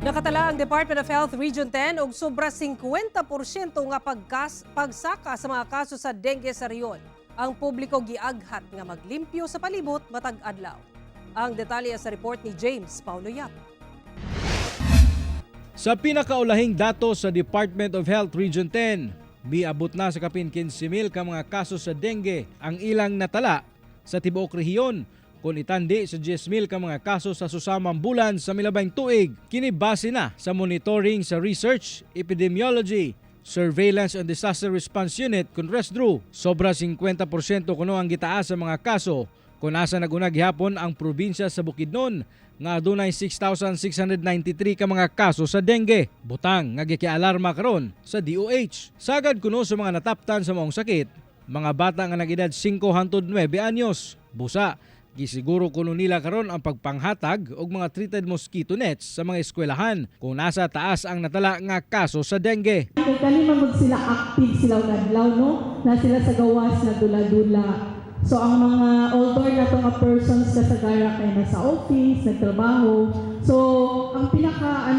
Nakatala ang Department of Health Region 10 og sobra 50% nga pagsaka sa mga kaso sa dengue sa riyon. Ang publiko giaghat nga maglimpyo sa palibot matag adlaw. Ang detalye sa report ni James Paulo Yap. Sa pinakaulahing datos sa Department of Health Region 10, miabot na sa kapin 15,000 ka mga kaso sa dengue ang ilang natala sa tibuok rehiyon. Kung itandi sa 10,000 ka mga kaso sa susamang bulan sa milabing tuig, kinibase na sa monitoring sa Research, Epidemiology, Surveillance and Disaster Response Unit kung RESDRU. Sobra 50% kuno ang gitaas sa mga kaso kung nasa nagunag gihapon ang probinsya sa Bukidnon nga adunay 6,693 ka mga kaso sa dengue. Butang nga gikialarma karon sa DOH. Sagad kuno sa mga nataptan sa maong sakit, mga bata nga nag-edad 5 hangtod 9 anyos. Busa, gisiguro kuno nila karon ang pagpanghatag og mga treated mosquito nets sa mga eskwelahan kung nasa taas ang natala nga kaso sa dengue. Kani man sila active sila adlaw no, na sila sa gawas na dula-dula. So ang mga older na to nga persons kasagara kay nasa office, nagtrabaho. So ang pinaka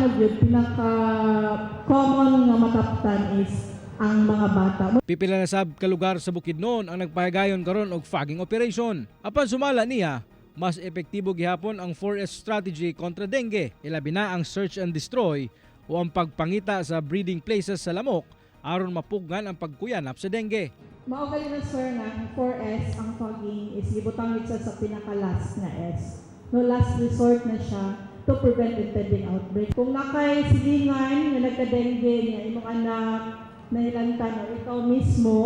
common nga mataptan is ang mga bata. Pipila na sab ka lugar sa Bukidnon ang nagpahagayon karon og fogging operation. Apan sumala niya, mas epektibo gihapon ang forest strategy kontra dengue. Ilabi na ang search and destroy o ang pagpangita sa breeding places sa lamok aron mapugnan ang pagkuyanap sa dengue. Mao gali na sir nga 4S ang fogging is gibutang gid sa pinaka-last na S. No, last resort na siya to prevent impending outbreak. Kung nakay silingan nga nagka-dengue nga imong anak nahilantan o ikaw mismo,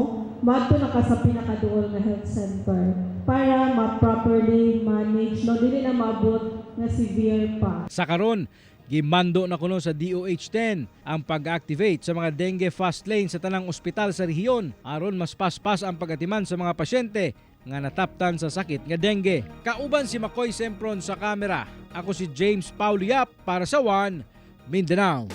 madto na ka sa pinakaduol na health center para ma-properly manage, no, dili na maabot na severe pa. Sa karon, gimando na kuno sa DOH-10 ang pag-activate sa mga dengue fast lane sa tanang ospital sa rehiyon aron mas paspas ang pagatiman sa mga pasyente nga nataptan sa sakit nga dengue. Kauban si Makoy Sempron sa kamera. Ako si James Paulo Yap para sa One Mindanao.